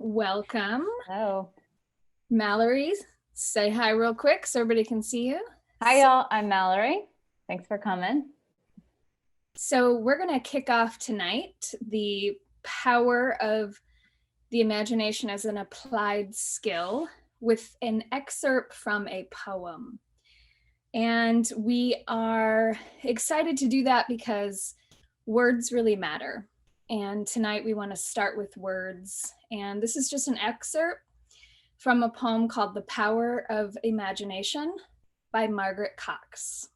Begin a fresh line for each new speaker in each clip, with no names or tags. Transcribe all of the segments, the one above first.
Welcome.
Hello.
Mallory, say hi real quick so everybody can see you.
Hi, y'all. I'm Mallory. Thanks for coming.
So we're going to kick off tonight the power of the imagination as an applied skill with an excerpt from a poem. And we are excited to do that because words really matter. And tonight we want to start with words. And this is just an excerpt from a poem called The Power of Imagination by Margaret Cox.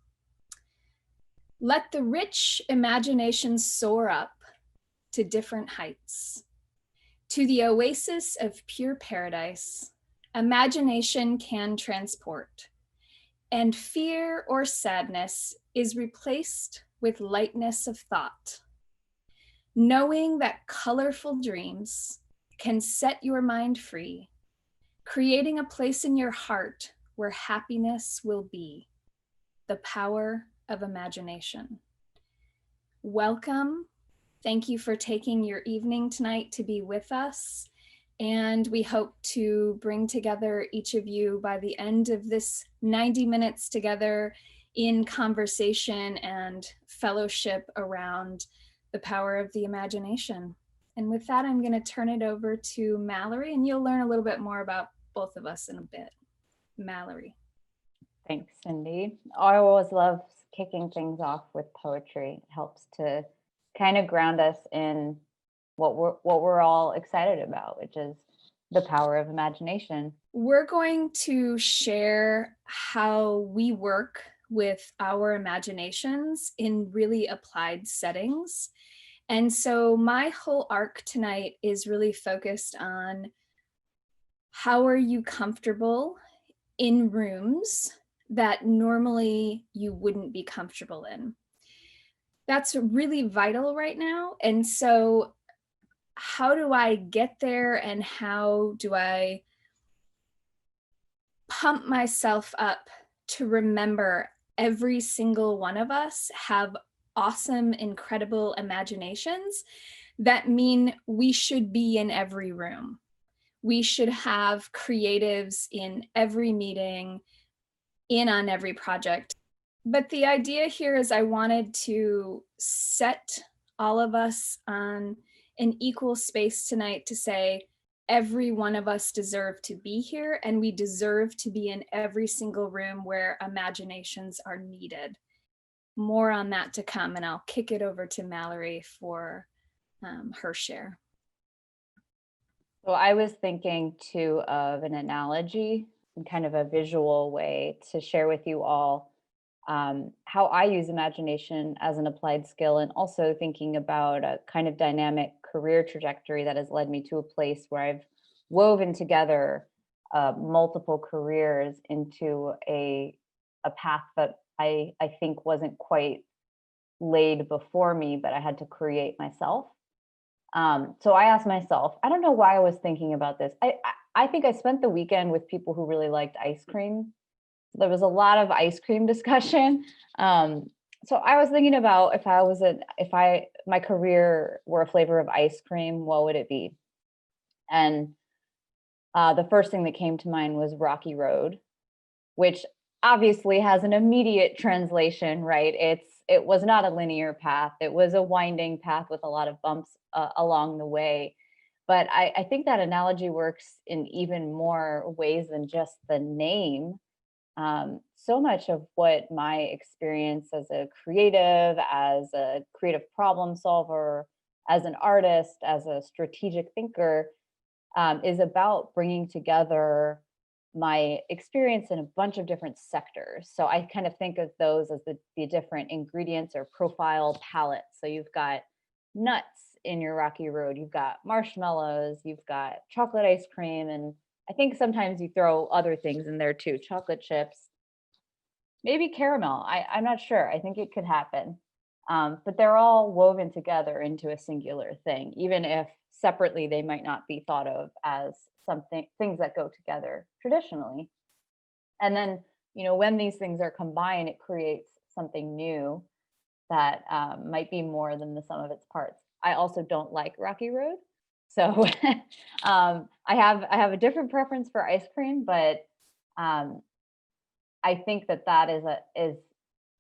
Let the rich imagination soar up to different heights. To the oasis of pure paradise, imagination can transport, and fear or sadness is replaced with lightness of thought. Knowing that colorful dreams can set your mind free, creating a place in your heart where happiness will be. The power of imagination. Welcome. Thank you for taking your evening tonight to be with us. And we hope to bring together each of you by the end of this 90 minutes together in conversation and fellowship around the power of the imagination. And with that, I'm going to turn it over to Mallory, and you'll learn a little bit more about both of us in a bit. Mallory.
Thanks, Cindy. I always love kicking things off with poetry. It helps to kind of ground us in what we're all excited about, which is the power of imagination.
We're going to share how we work with our imaginations in really applied settings. And so my whole arc tonight is really focused on how are you comfortable in rooms that normally you wouldn't be comfortable in. That's really vital right now. And so how do I get there, and how do I pump myself up to remember every single one of us have awesome, incredible imaginations that mean we should be in every room. We should have creatives in every meeting, in on every project. But the idea here is I wanted to set all of us on an equal space tonight to say, every one of us deserve to be here, and we deserve to be in every single room where imaginations are needed. More on that to come, and I'll kick it over to Mallory for her share.
So I was thinking too of an analogy and kind of a visual way to share with you all how I use imagination as an applied skill, and also thinking about a kind of dynamic career trajectory that has led me to a place where I've woven together multiple careers into a path that I think wasn't quite laid before me, but I had to create myself. So I asked myself, I don't know why I was thinking about this. I think I spent the weekend with people who really liked ice cream. There was a lot of ice cream discussion. So I was thinking about if my career were a flavor of ice cream, what would it be? And the first thing that came to mind was Rocky Road, which obviously has an immediate translation, right? It was not a linear path. It was a winding path with a lot of bumps along the way. But I think that analogy works in even more ways than just the name. So much of what my experience as a creative problem solver, as an artist, as a strategic thinker, is about bringing together my experience in a bunch of different sectors. So I kind of think of those as the different ingredients or profile palettes. So you've got nuts in your Rocky Road, you've got marshmallows, you've got chocolate ice cream, and I think sometimes you throw other things in there too, chocolate chips, maybe caramel. I'm not sure. I think it could happen. But they're all woven together into a singular thing, even if separately they might not be thought of as things that go together traditionally. And then, when these things are combined, it creates something new that might be more than the sum of its parts. I also don't like Rocky Road. So I have a different preference for ice cream, but um, I think that is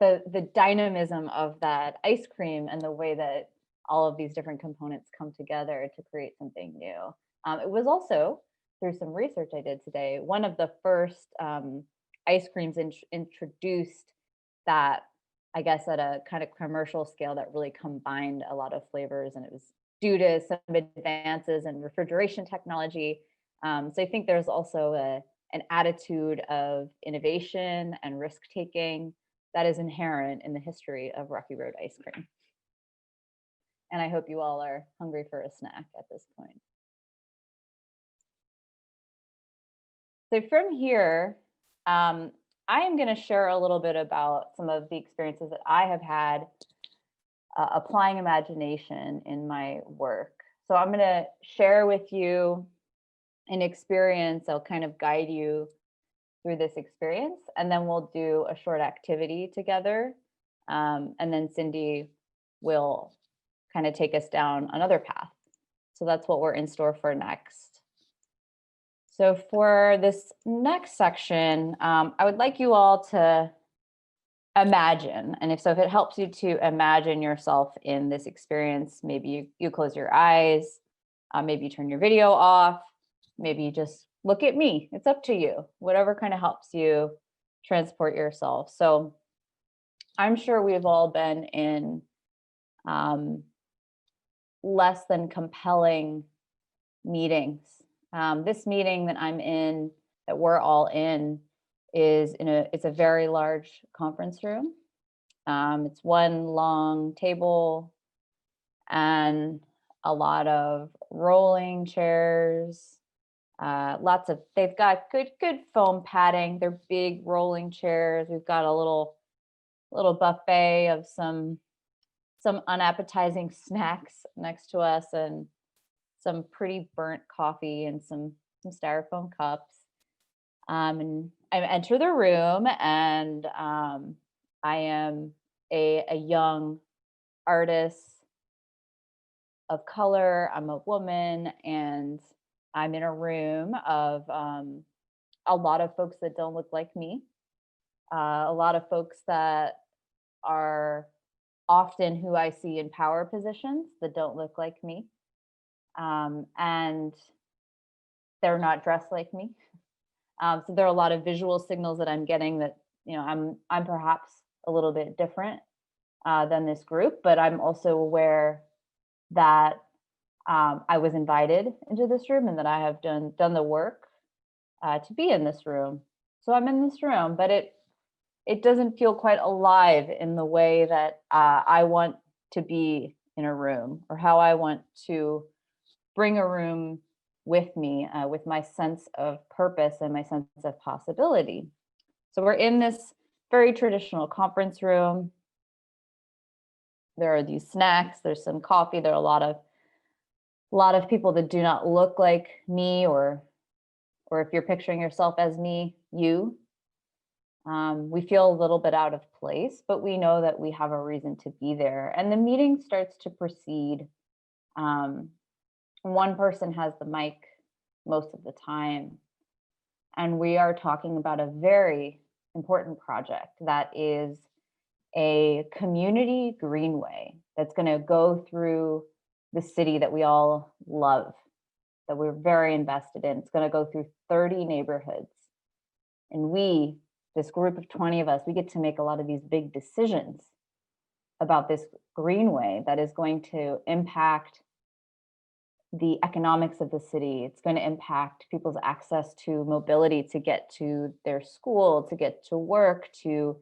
the dynamism of that ice cream and the way that all of these different components come together to create something new. It was also through some research I did today, one of the first ice creams introduced that, I guess, at a kind of commercial scale that really combined a lot of flavors, and it was due to some advances in refrigeration technology. So I think there's also an attitude of innovation and risk taking that is inherent in the history of Rocky Road ice cream. And I hope you all are hungry for a snack at this point. So from here, I am going to share a little bit about some of the experiences that I have had applying imagination in my work. So I'm going to share with you an experience. I'll kind of guide you through this experience, and then we'll do a short activity together. And then Cindy will kind of take us down another path. So that's what we're in store for next. So for this next section, I would like you all to imagine. And if it helps you to imagine yourself in this experience, maybe you close your eyes, maybe you turn your video off, maybe you just look at me. It's up to you, whatever kind of helps you transport yourself. So I'm sure we've all been in less than compelling meetings. This meeting that I'm in, that we're all in, it's a very large conference room. It's one long table and a lot of rolling chairs. They've got good foam padding. They're big rolling chairs. We've got a little buffet of some unappetizing snacks next to us, and some pretty burnt coffee and some styrofoam cups. And I enter the room, and I am a young artist of color. I'm a woman, and I'm in a room of a lot of folks that don't look like me, a lot of folks that are often who I see in power positions that don't look like me. And they're not dressed like me. So there are a lot of visual signals that I'm getting that, I'm perhaps a little bit different than this group, but I'm also aware that I was invited into this room and that I have done the work to be in this room. So I'm in this room, but it doesn't feel quite alive in the way that I want to be in a room, or how I want to bring a room with me, with my sense of purpose and my sense of possibility. So we're in this very traditional conference room. There are these snacks, there's some coffee, there are a lot of people that do not look like me, or if you're picturing yourself as me, you. We feel a little bit out of place, but we know that we have a reason to be there. And the meeting starts to proceed. One person has the mic most of the time, and we are talking about a very important project that is a community greenway that's going to go through the city that we all love, that we're very invested in. It's going to go through 30 neighborhoods. And this group of 20 of us, we get to make a lot of these big decisions about this greenway that is going to impact the economics of the city. It's going to impact people's access to mobility, to get to their school, to get to work, to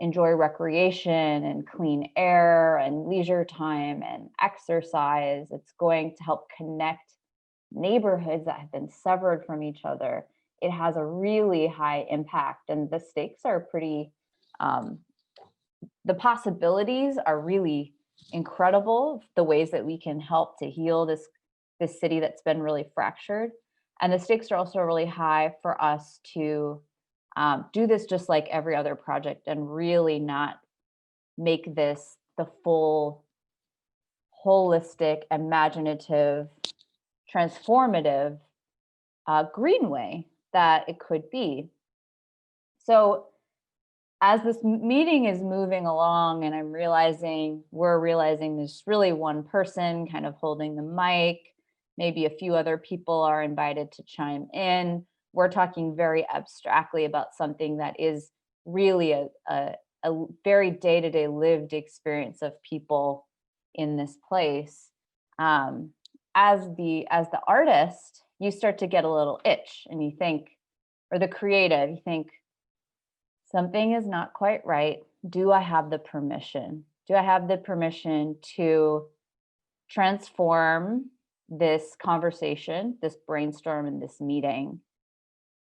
enjoy recreation and clean air and leisure time and exercise. It's going to help connect neighborhoods that have been severed from each other. It has a really high impact, and the stakes are pretty, the possibilities are really incredible, the ways that we can help to heal this city that's been really fractured. And the stakes are also really high for us to do this just like every other project, and really not make this the full, holistic, imaginative transformative green way that it could be. So as this meeting is moving along and we're realizing there's really one person kind of holding the mic, maybe a few other people are invited to chime in. We're talking very abstractly about something that is really a very day-to-day lived experience of people in this place. As the artist, you start to get a little itch and you think, or the creative, you think, something is not quite right. Do I have the permission? Do I have the permission to transform this conversation, this brainstorm, and this meeting?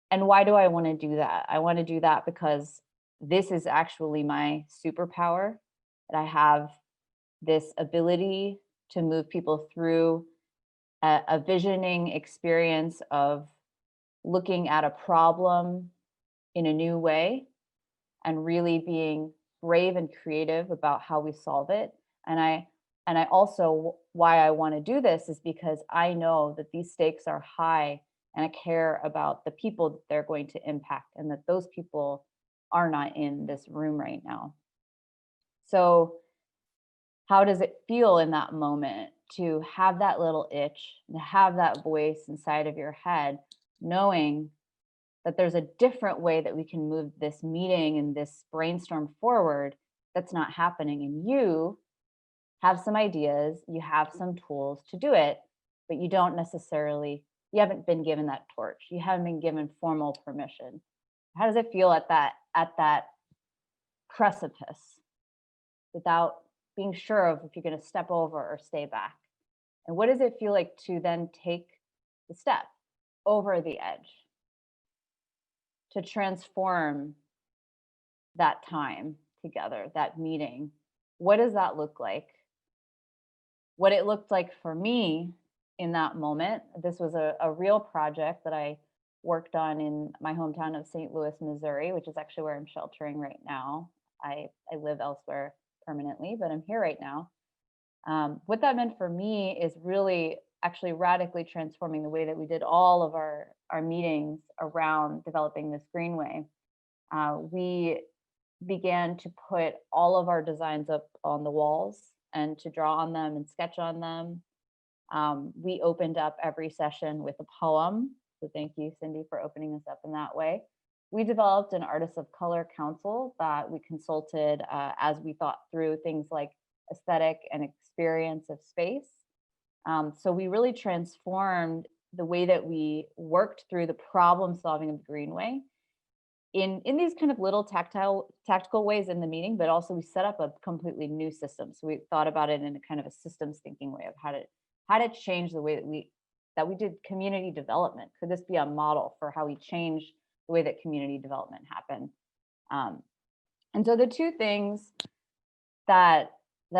And why do I want to do that? I want to do that because this is actually my superpower, that I have this ability to move people through a visioning experience of looking at a problem in a new way and really being brave and creative about how we solve it. And I also, why I want to do this is because I know that these stakes are high and I care about the people that they're going to impact and that those people are not in this room right now. So how does it feel in that moment to have that little itch, to have that voice inside of your head, knowing that there's a different way that we can move this meeting and this brainstorm forward that's not happening? And you have some ideas, you have some tools to do it, but you haven't been given that torch. You haven't been given formal permission. How does it feel at that precipice without being sure of if you're going to step over or stay back? And what does it feel like to then take the step over the edge, to transform that time together, that meeting? What does that look like? What it looked like for me in that moment, this was a real project that I worked on in my hometown of St. Louis, Missouri, which is actually where I'm sheltering right now. I live elsewhere permanently, but I'm here right now. What that meant for me is really actually radically transforming the way that we did all of our meetings around developing this greenway. We began to put all of our designs up on the walls and to draw on them and sketch on them. We opened up every session with a poem. So thank you, Cindy, for opening us up in that way. We developed an Artists of Color Council that we consulted as we thought through things like aesthetic and experience of space. So we really transformed the way that we worked through the problem solving of the Greenway in these kind of little tactical ways in the meeting, but also we set up a completely new system. So we thought about it in a kind of a systems thinking way of how to change the way that we did community development. Could this be a model for how we change the way that community development happened? And so the two things that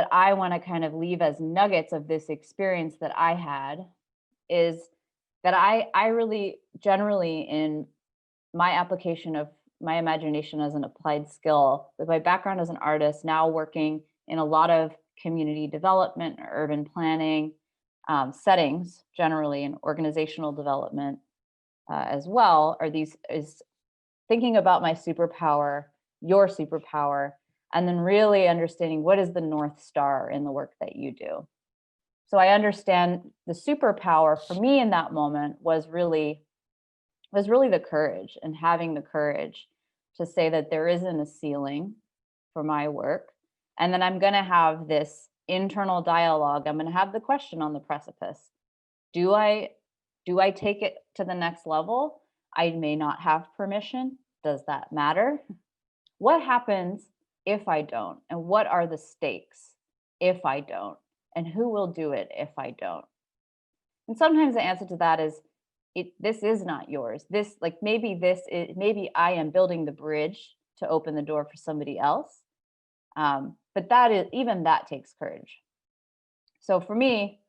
I want to kind of leave as nuggets of this experience that I had is that I really generally, in my application of my imagination as an applied skill, with my background as an artist, now working in a lot of community development, urban planning settings, generally in organizational development as well, is thinking about my superpower, your superpower, and then really understanding what is the North Star in the work that you do. So I understand the superpower for me in that moment was really the courage, and having the courage to say that there isn't a ceiling for my work. And then I'm going to have this internal dialogue. I'm going to have the question on the precipice. Do I take it to the next level? I may not have permission. Does that matter? What happens if I don't? And what are the stakes if I don't? And who will do it if I don't? And sometimes the answer to that is, this is not yours. Maybe I am building the bridge to open the door for somebody else. But that takes courage. So for me,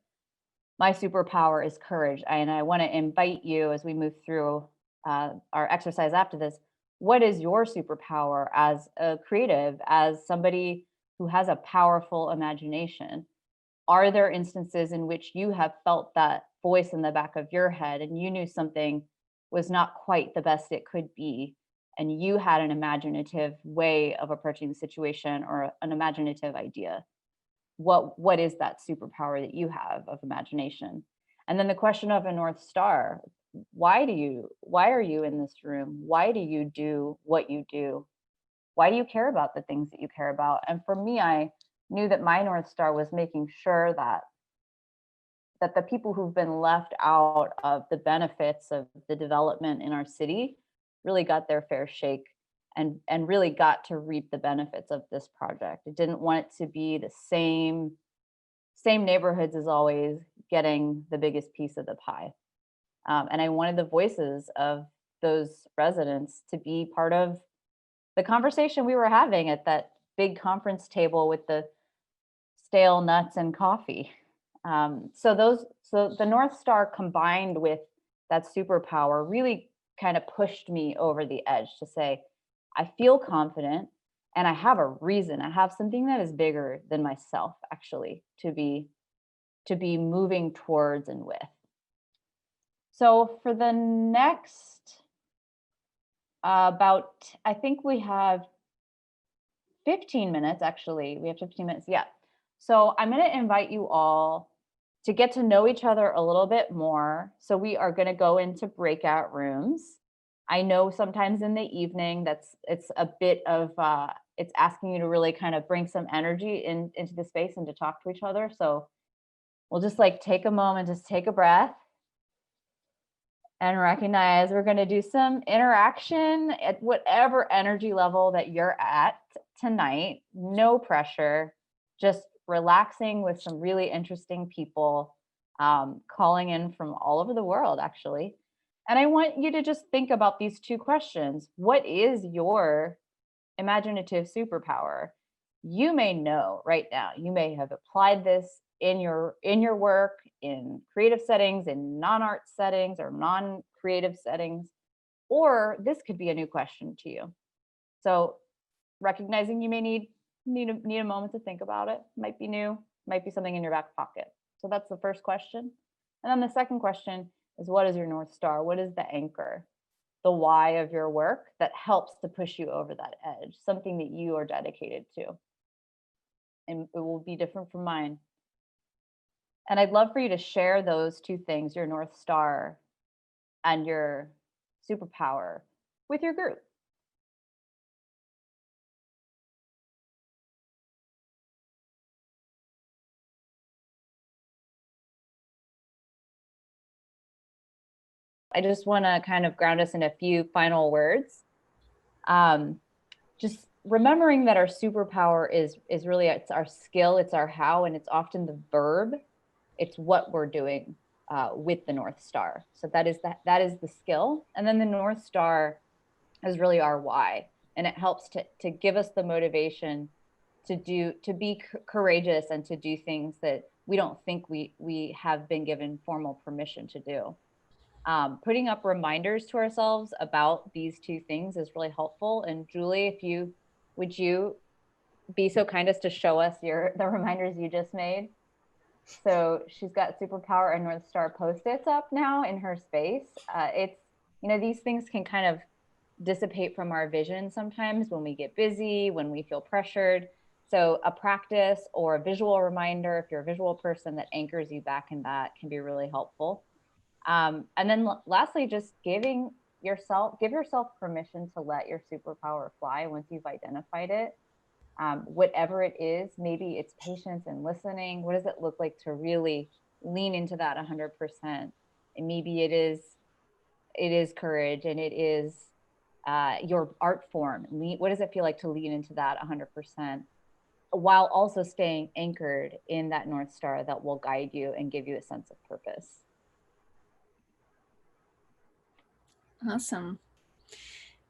my superpower is courage. And I want to invite you, as we move through our exercise after this, what is your superpower as a creative, as somebody who has a powerful imagination? are there instances in which you have felt that voice in the back of your head and you knew something was not quite the best it could be, and you had an imaginative way of approaching the situation or an imaginative idea? What is that superpower that you have of imagination? And then the question of a North Star: why are you in this room? Why do you do what you do? Why do you care about the things that you care about? And for me, I knew that my North Star was making sure that the people who've been left out of the benefits of the development in our city really got their fair shake and really got to reap the benefits of this project. I didn't want it to be the same neighborhoods as always getting the biggest piece of the pie. And I wanted the voices of those residents to be part of the conversation we were having at that big conference table with the stale nuts and coffee. So the North Star combined with that superpower really kind of pushed me over the edge to say, I feel confident and I have a reason. I have something that is bigger than myself, actually, to be moving towards and with. So for the next I think we have 15 minutes, actually. We have 15 minutes. Yeah. So I'm going to invite you all to get to know each other a little bit more. So we are going to go into breakout rooms. I know sometimes in the evening it's a bit of it's asking you to really kind of bring some energy into the space and to talk to each other. So we'll just like take a moment, just take a breath and recognize we're going to do some interaction at whatever energy level that you're at tonight. No pressure, just relaxing with some really interesting people calling in from all over the world, actually. And I want you to just think about these two questions. What is your imaginative superpower? You may know right now, you may have applied this in your work, in creative settings, in non-art settings or non-creative settings, or this could be a new question to you. So recognizing you may need a moment to think about it. Might be new, might be something in your back pocket. So that's the first question. And then the second question is, what is your North Star? What is the anchor, the why of your work that helps to push you over that edge, something that you are dedicated to? And it will be different from mine. And I'd love for you to share those two things, your North Star and your superpower, with your group. I just want to kind of ground us in a few final words. Just remembering that our superpower is really, it's our skill, it's our how, and it's often the verb. It's what we're doing with the North Star. So that is the skill. And then the North Star is really our why. And it helps to give us the motivation to be courageous and to do things that we don't think we have been given formal permission to do. Putting up reminders to ourselves about these two things is really helpful. And Julie, would you be so kind as to show us the reminders you just made? So she's got superpower and North Star post-its up now in her space. It's, these things can kind of dissipate from our vision sometimes when we get busy, when we feel pressured. So a practice or a visual reminder, if you're a visual person, that anchors you back in that can be really helpful. And then lastly, just give yourself permission to let your superpower fly once you've identified it. Whatever it is, maybe it's patience and listening. What does it look like to really lean into that 100%? And maybe it is courage, and it is your art form. What does it feel like to lean into that 100%, while also staying anchored in that North Star that will guide you and give you a sense of purpose?
Awesome.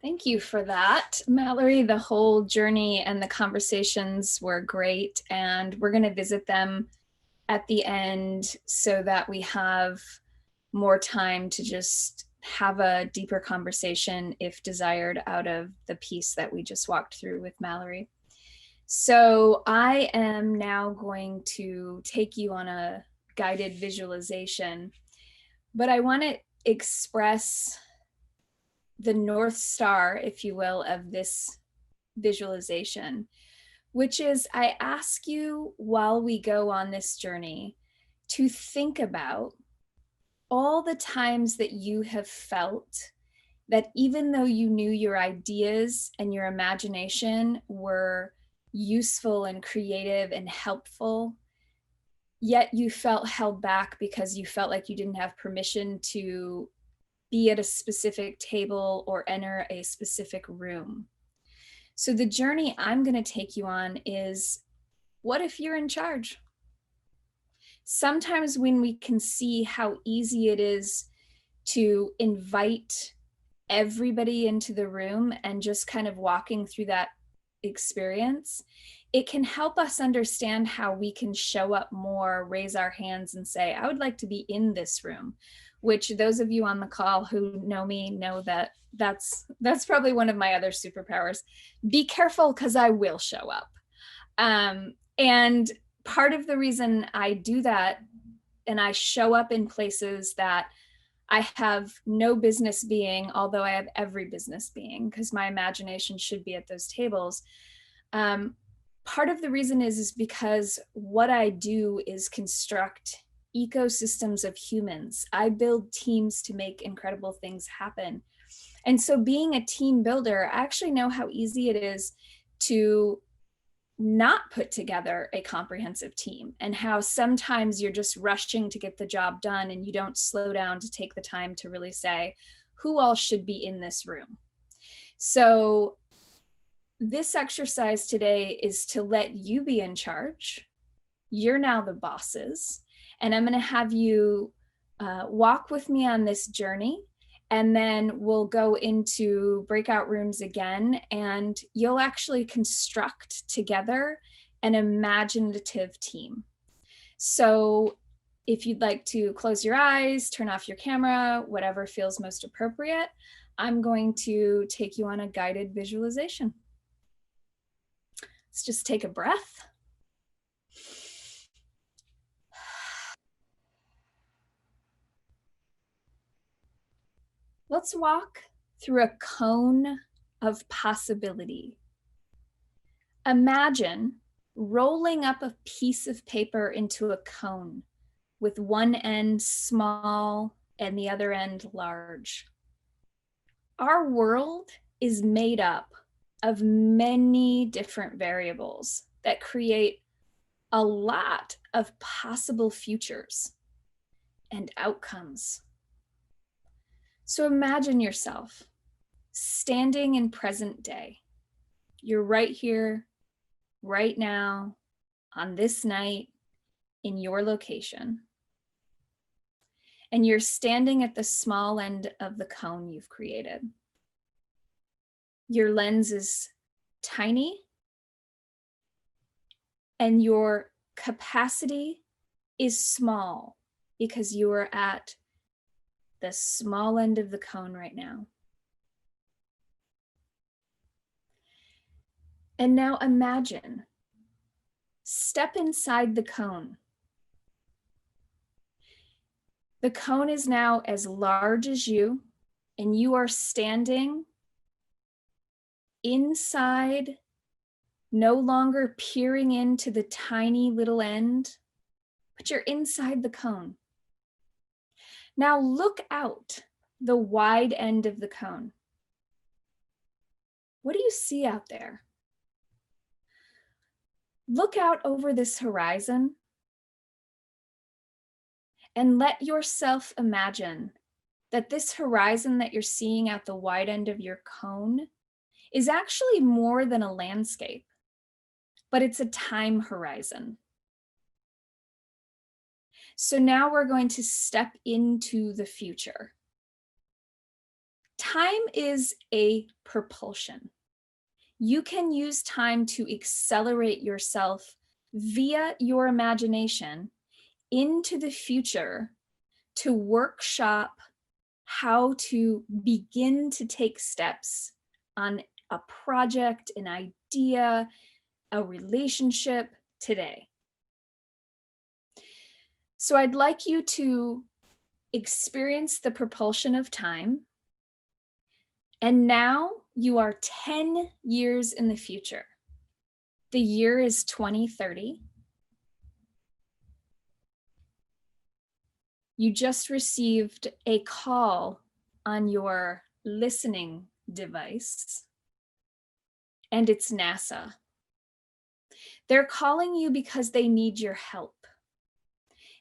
Thank you for that, Mallory. The whole journey and the conversations were great, and we're going to visit them at the end so that we have more time to just have a deeper conversation, if desired, out of the piece that we just walked through with Mallory. So I am now going to take you on a guided visualization, but I want to express the North Star, if you will, of this visualization, which is I ask you while we go on this journey to think about all the times that you have felt that even though you knew your ideas and your imagination were useful and creative and helpful, yet you felt held back because you felt like you didn't have permission to be at a specific table or enter a specific room. So the journey I'm going to take you on is, what if you're in charge? Sometimes when we can see how easy it is to invite everybody into the room and just kind of walking through that experience, it can help us understand how we can show up more, raise our hands and say, I would like to be in this room, which those of you on the call who know me know that that's probably one of my other superpowers. Be careful, because I will show up. And part of the reason I do that and I show up in places that I have no business being, although I have every business being, because my imagination should be at those tables. Part of the reason is because what I do is construct ecosystems of humans. I build teams to make incredible things happen. And so being a team builder, I actually know how easy it is to not put together a comprehensive team, and how sometimes you're just rushing to get the job done and you don't slow down to take the time to really say, who all should be in this room? So this exercise today is to let you be in charge. You're now the bosses, and I'm going to have you walk with me on this journey. And then we'll go into breakout rooms again, and you'll actually construct together an imaginative team. So if you'd like to close your eyes, turn off your camera, whatever feels most appropriate, I'm going to take you on a guided visualization. Let's just take a breath. Let's walk through a cone of possibility. Imagine rolling up a piece of paper into a cone with one end small and the other end large. Our world is made up of many different variables that create a lot of possible futures and outcomes. So imagine yourself standing in present day. You're right here, right now, on this night, in your location. And you're standing at the small end of the cone you've created. Your lens is tiny, and your capacity is small because you are at the small end of the cone right now. And now imagine, step inside the cone. The cone is now as large as you, and you are standing inside, no longer peering into the tiny little end, but you're inside the cone. Now look out the wide end of the cone. What do you see out there? Look out over this horizon and let yourself imagine that this horizon that you're seeing at the wide end of your cone is actually more than a landscape, but it's a time horizon. So now we're going to step into the future. Time is a propulsion. You can use time to accelerate yourself via your imagination into the future to workshop how to begin to take steps on a project, an idea, a relationship today. So I'd like you to experience the propulsion of time. And now you are 10 years in the future. The year is 2030. You just received a call on your listening device, and it's NASA. They're calling you because they need your help.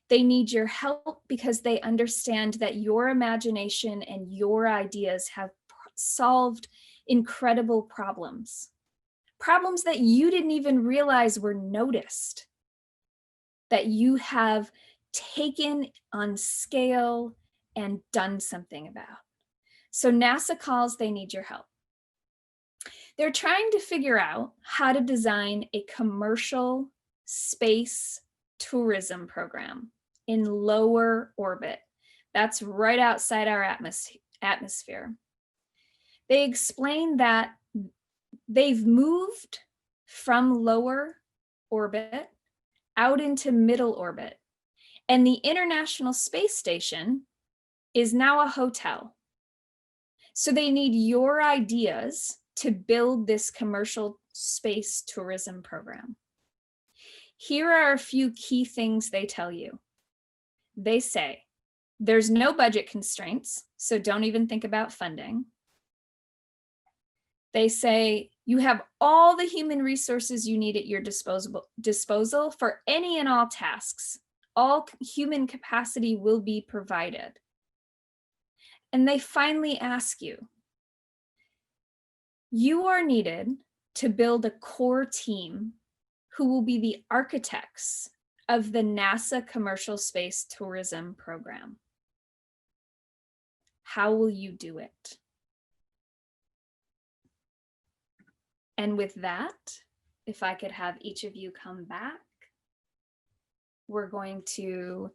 They need your help because they understand that your imagination and your ideas have solved incredible problems. Problems that you didn't even realize were noticed, that you have taken on scale and done something about. So NASA calls, they need your help. They're trying to figure out how to design a commercial space tourism program in lower orbit. That's right outside our atmosphere. They explain that they've moved from lower orbit out into middle orbit, and the International Space Station is now a hotel. So they need your ideas to build this commercial space tourism program. Here are a few key things they tell you. They say, there's no budget constraints, so don't even think about funding. They say, you have all the human resources you need at your disposal for any and all tasks. All human capacity will be provided. And they finally ask you, you are needed to build a core team who will be the architects of the NASA Commercial Space Tourism Program. How will you do it? And with that, if I could have each of you come back, we're going to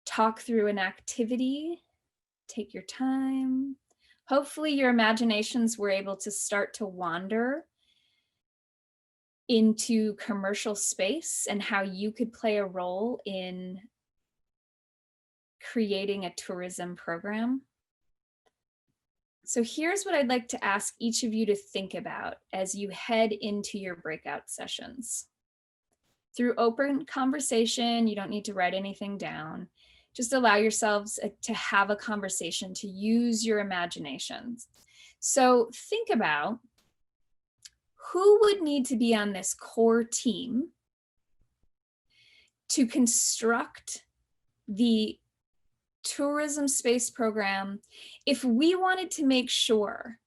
talk through an activity. Take your time. Hopefully your imaginations were able to start to wander into commercial space and how you could play a role in creating a tourism program. So here's what I'd like to ask each of you to think about as you head into your breakout sessions. Through open conversation, you don't need to write anything down. Just allow yourselves to have a conversation, to use your imaginations. So think about who would need to be on this core team to construct the tourism space program if we wanted to make sure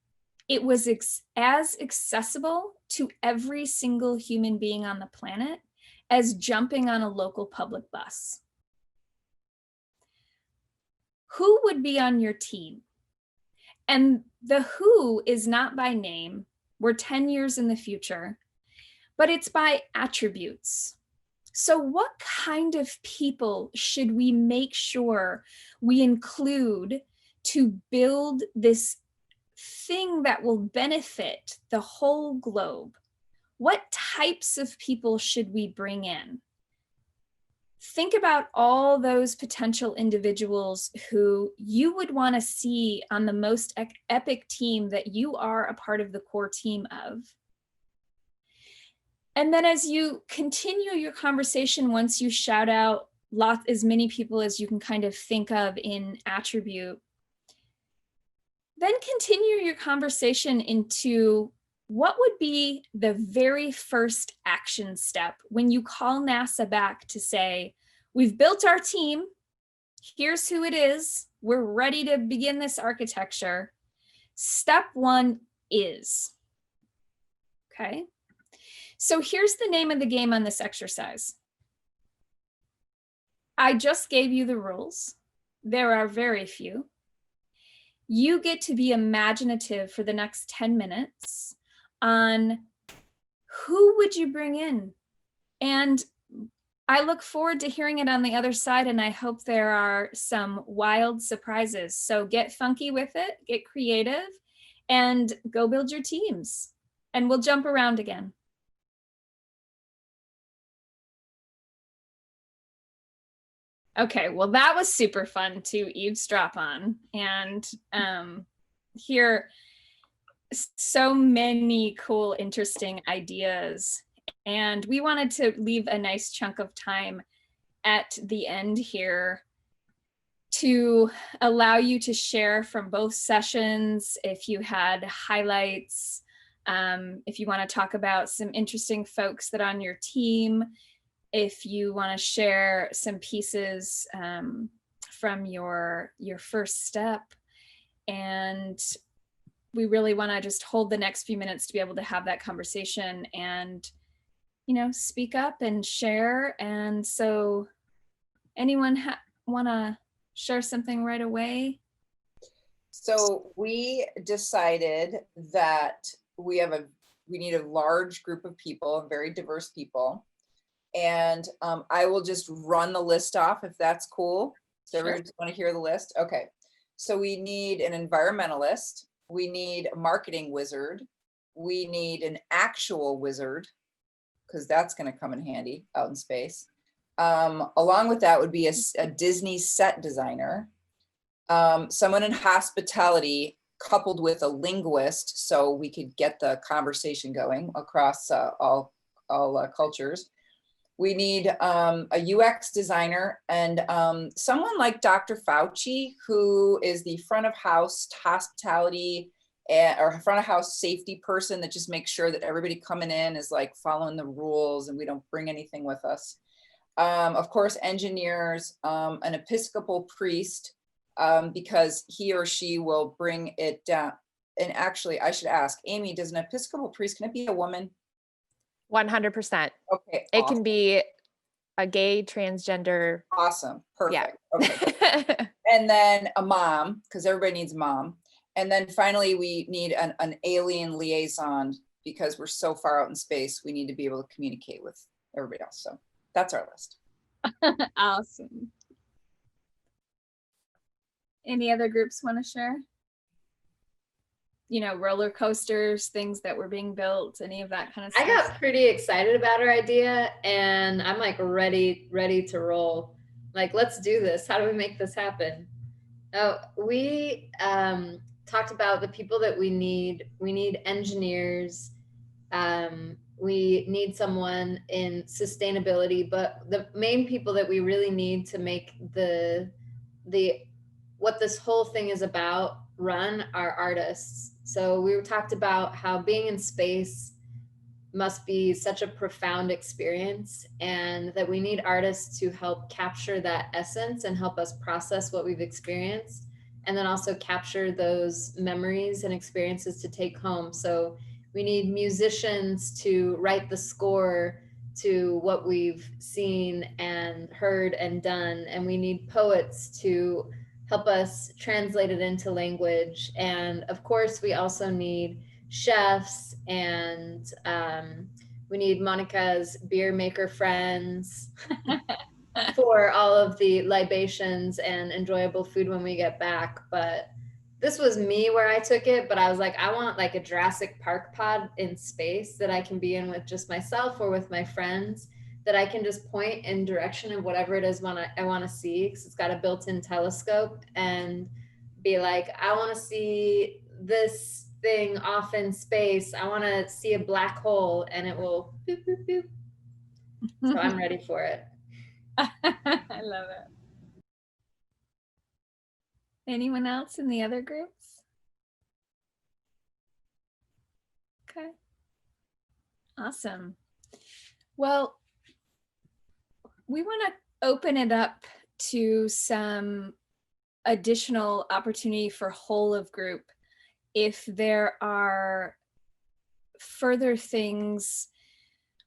it was as accessible to every single human being on the planet as jumping on a local public bus. Who would be on your team? And the who is not by name. We're 10 years in the future, but it's by attributes. So what kind of people should we make sure we include to build this thing that will benefit the whole globe? What types of people should we bring in? Think about all those potential individuals who you would want to see on the most epic team that you are a part of the core team of. And then as you continue your conversation, once you shout out as many people as you can kind of think of in attribute, then continue your conversation into what would be the very first action step when you call NASA back to say, we've built our team, here's who it is, we're ready to begin this architecture. Step one is, okay? So here's the name of the game on this exercise. I just gave you the rules. There are very few. You get to be imaginative for the next 10 minutes on who would you bring in? And I look forward to hearing it on the other side, and I hope there are some wild surprises. So get funky with it, get creative, and go build your teams. And we'll jump around again. Okay, well, that was super fun to eavesdrop on and hear so many cool, interesting ideas. And we wanted to leave a nice chunk of time at the end here to allow you to share from both sessions if you had highlights, if you want to talk about some interesting folks that are on your team, if you want to share some pieces from your first step. And we really want to just hold the next few minutes to be able to have that conversation and, speak up and share. And so anyone want to share something right away?
So we decided that we need a large group of people, very diverse people. And I will just run the list off if that's cool. So
Sure.
everyone want to hear the list? Okay. So we need an environmentalist. We need a marketing wizard. We need an actual wizard, because that's going to come in handy out in space. Along with that would be a Disney set designer, someone in hospitality coupled with a linguist, so we could get the conversation going across all cultures. We need a UX designer and someone like Dr. Fauci, who is the front of house hospitality or front of house safety person that just makes sure that everybody coming in is like following the rules and we don't bring anything with us. Of course, engineers, an Episcopal priest, because he or she will bring it down. And actually, I should ask, Amy, does an Episcopal priest, can it be a woman?
100%.
Okay.
It
awesome.
can be a gay, transgender.
Awesome. Perfect.
Yeah.
Okay. And then a mom, because everybody needs a mom. And then finally, we need an alien liaison, because we're so far out in space, we need to be able to communicate with everybody else. So that's our list.
Awesome. Any other groups want to share? Roller coasters, things that were being built, any of that kind of stuff?
I got pretty excited about our idea, and I'm like ready to roll. Like, let's do this. How do we make this happen? We talked about the people that we need. We need engineers. We need someone in sustainability, but the main people that we really need to make the what this whole thing is about run are artists. So we talked about how being in space must be such a profound experience, and that we need artists to help capture that essence and help us process what we've experienced, and then also capture those memories and experiences to take home. So we need musicians to write the score to what we've seen and heard and done, and we need poets to help us translate it into language. And of course, we also need chefs, and we need Monica's beer maker friends for all of the libations and enjoyable food when we get back. But this was me where I took it, but I was like, I want like a Jurassic Park pod in space that I can be in with just myself or with my friends, that I can just point in direction of whatever it is I want to see, because it's got a built-in telescope, and be like, I want to see this thing off in space. I want to see a black hole, and it will boop, boop, boop. So I'm ready for it.
I love it. Anyone else in the other groups? Okay. Awesome. Well, we want to open it up to some additional opportunity for whole of group. If there are further things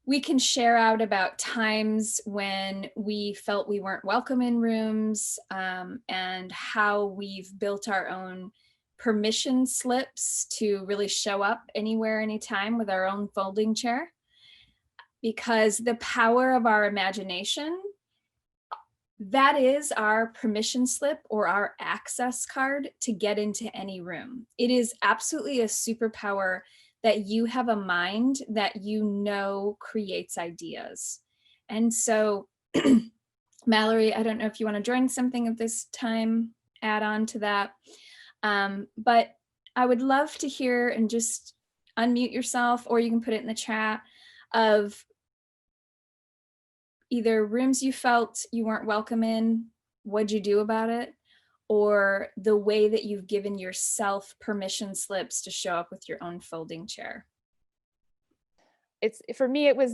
we can share out about times when we felt we weren't welcome in rooms, and how we've built our own permission slips to really show up anywhere, anytime with our own folding chair. Because the power of our imagination, that is our permission slip or our access card to get into any room. It is absolutely a superpower that you have a mind that creates ideas. And so Mallory, I don't know if you want to join something at this time, add on to that. But I would love to hear, and just unmute yourself, or you can put it in the chat, of either rooms you felt you weren't welcome in, what'd you do about it, or the way that you've given yourself permission slips to show up with your own folding chair.
It's, for me, it was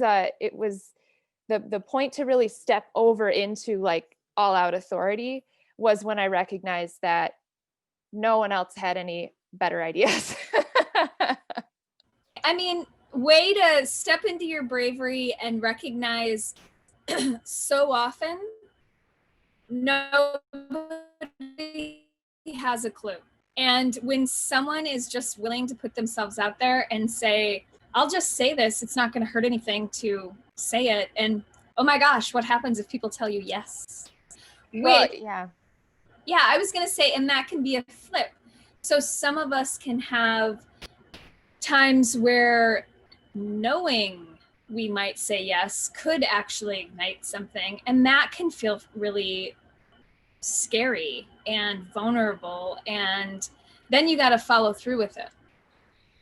the point to really step over into like all out authority was when I recognized that no one else had any better ideas.
I mean, way to step into your bravery and recognize so often nobody has a clue. And when someone is just willing to put themselves out there and say, I'll just say this, it's not going to hurt anything to say it. And oh my gosh, what happens if people tell you yes?
Well, yeah.
Yeah, I was going to say, and that can be a flip. So some of us can have times where knowing we might say yes could actually ignite something. And that can feel really scary and vulnerable. And then you got to follow through with it.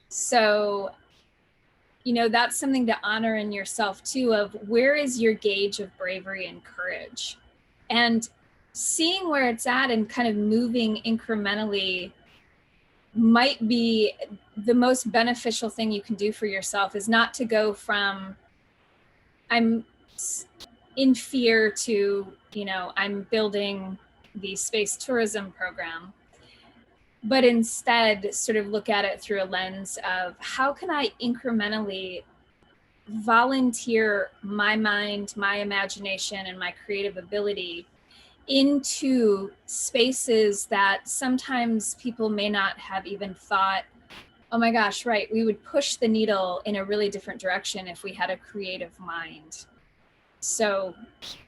So, you know, that's something to honor in yourself too, of where is your gauge of bravery and courage, and seeing where it's at and kind of moving incrementally might be the most beneficial thing you can do for yourself. Is not to go from I'm in fear to, you know, I'm building the space tourism program, but instead sort of look at it through a lens of how can I incrementally volunteer my mind, my imagination, and my creative ability into spaces that sometimes people may not have even thought, oh my gosh, right, we would push the needle in a really different direction if we had a creative mind. So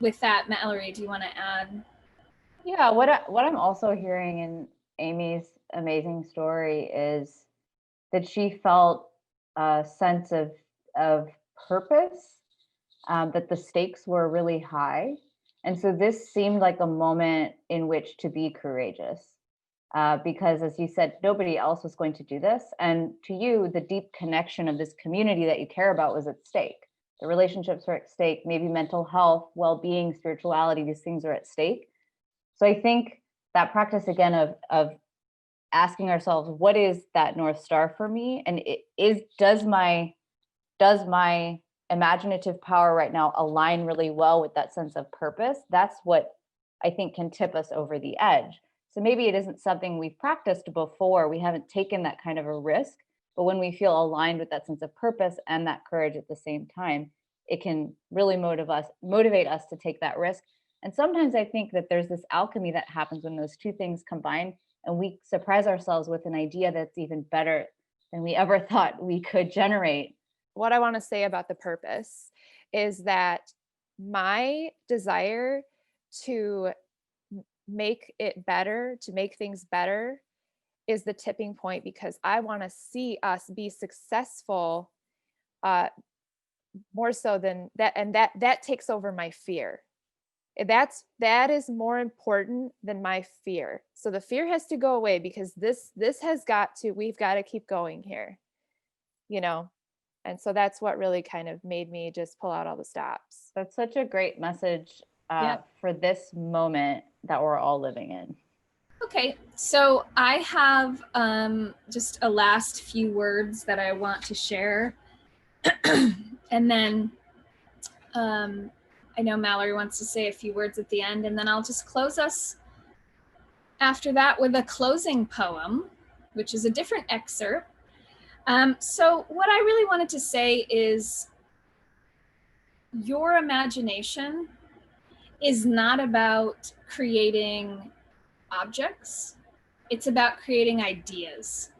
with that, Mallory, do you want to add?
Yeah, what I'm also hearing in Amy's amazing story is that she felt a sense of purpose, that the stakes were really high. And so this seemed like a moment in which to be courageous, because as you said, nobody else was going to do this. And to you, the deep connection of this community that you care about was at stake. The relationships are at stake, maybe mental health, well-being, spirituality, these things are at stake. So I think that practice again of asking ourselves, what is that North Star for me? And does my imaginative power right now align really well with that sense of purpose? That's what I think can tip us over the edge. So maybe it isn't something we've practiced before. We haven't taken that kind of a risk, but when we feel aligned with that sense of purpose and that courage at the same time, it can really motivate us to take that risk. And sometimes I think that there's this alchemy that happens when those two things combine, and we surprise ourselves with an idea that's even better than we ever thought we could generate.
What I want to say about the purpose is that my desire to make it better, to make things better, is the tipping point, because I want to see us be successful more so than that. And that takes over my fear. That is more important than my fear. So the fear has to go away, because we've got to keep going here, you know? And so that's what really kind of made me just pull out all the stops.
That's such a great message for this moment that we're all living in.
Okay, so I have just a last few words that I want to share. And then I know Mallory wants to say a few words at the end, and then I'll just close us after that with a closing poem, which is a different excerpt. So what I really wanted to say is your imagination is not about creating objects. It's about creating ideas.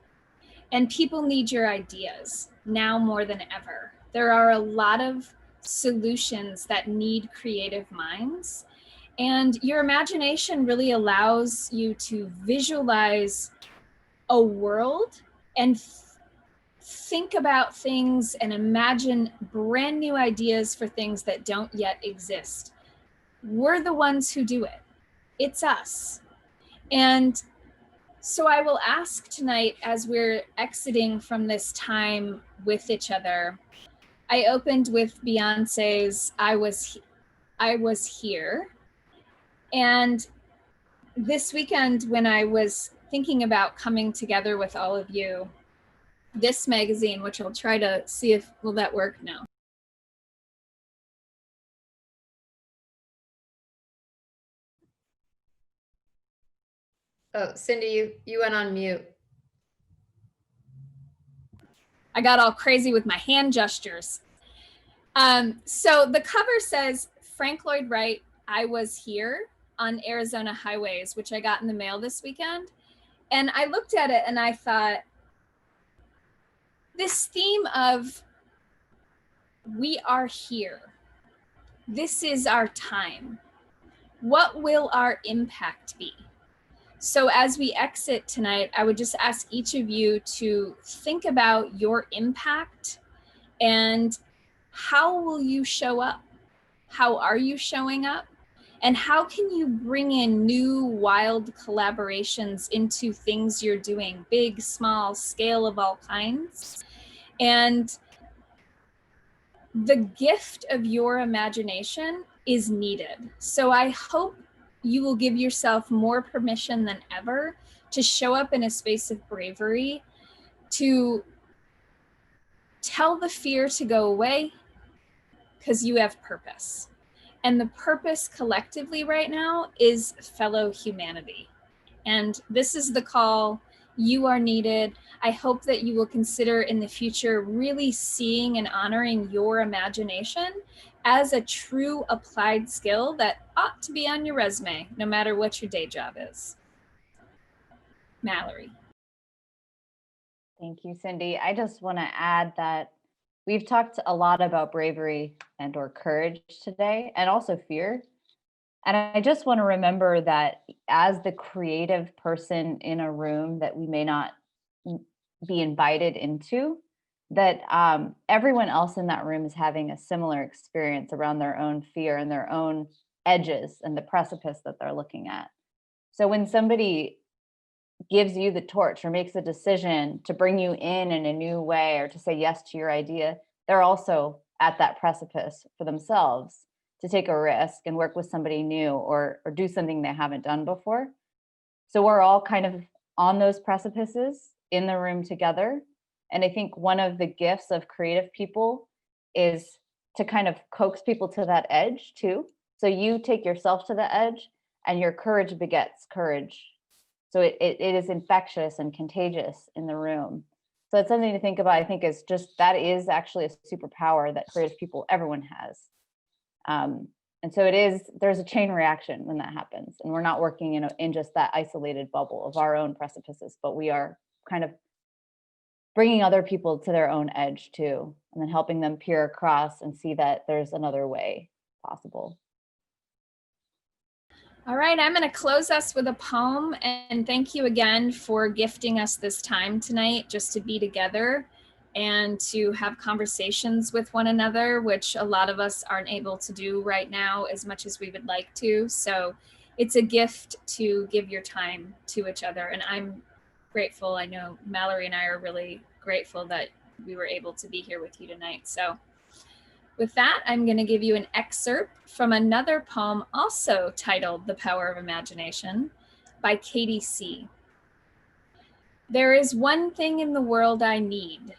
And people need your ideas now more than ever. There are a lot of solutions that need creative minds. And your imagination really allows you to visualize a world and think about things and imagine brand new ideas for things that don't yet exist. we're the ones who do it. It's us. And so I will ask tonight, as we're exiting from this time with each other, I opened with Beyonce's I was here. And this weekend, when I was thinking about coming together with all of you, this magazine, which I'll try to see if, will that work now?
Oh, Cindy, you went on mute.
I got all crazy with my hand gestures. So the cover says, Frank Lloyd Wright, I was here on Arizona highways, which I got in the mail this weekend. And I looked at it and I thought, this theme of we are here. This is our time. What will our impact be? So as we exit tonight, I would just ask each of you to think about your impact and how will you show up? How are you showing up? And how can you bring in new wild collaborations into things you're doing, big, small, scale of all kinds? And the gift of your imagination is needed. So I hope you will give yourself more permission than ever to show up in a space of bravery, to tell the fear to go away, because you have purpose. And the purpose collectively right now is fellow humanity. And this is the call. You are needed. I hope that you will consider in the future really seeing and honoring your imagination as a true applied skill that ought to be on your resume, no matter what your day job is. Mallory.
Thank you, Cindy. I just want to add that we've talked a lot about bravery and or courage today, and also fear. And I just want to remember that as the creative person in a room that we may not be invited into, that everyone else in that room is having a similar experience around their own fear and their own edges and the precipice that they're looking at. So when somebody gives you the torch or makes a decision to bring you in a new way or to say yes to your idea, they're also at that precipice for themselves to take a risk and work with somebody new or do something they haven't done before. So we're all kind of on those precipices in the room together. And I think one of the gifts of creative people is to kind of coax people to that edge too. So you take yourself to the edge and your courage begets courage. So it is infectious and contagious in the room. So it's something to think about. I think is just, that is actually a superpower that creative people, everyone has. And so there's a chain reaction when that happens. And we're not working in just that isolated bubble of our own precipices, but we are kind of bringing other people to their own edge too, and then helping them peer across and see that there's another way possible.
All right, I'm going to close us with a poem, and thank you again for gifting us this time tonight just to be together and to have conversations with one another, which a lot of us aren't able to do right now as much as we would like to. So it's a gift to give your time to each other, and I'm grateful. I know Mallory and I are really grateful that we were able to be here with you tonight. So with that, I'm going to give you an excerpt from another poem also titled The Power of Imagination by Katie C. There is one thing in the world I need,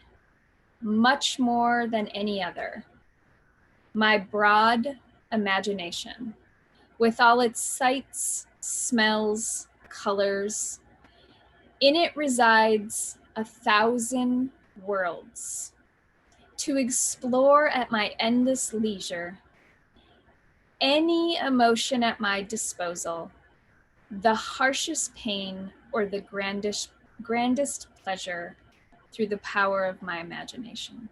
much more than any other, my broad imagination, with all its sights, smells, colors. In it resides 1,000 worlds, to explore at my endless leisure, any emotion at my disposal, the harshest pain or the grandest pleasure, through the power of my imagination.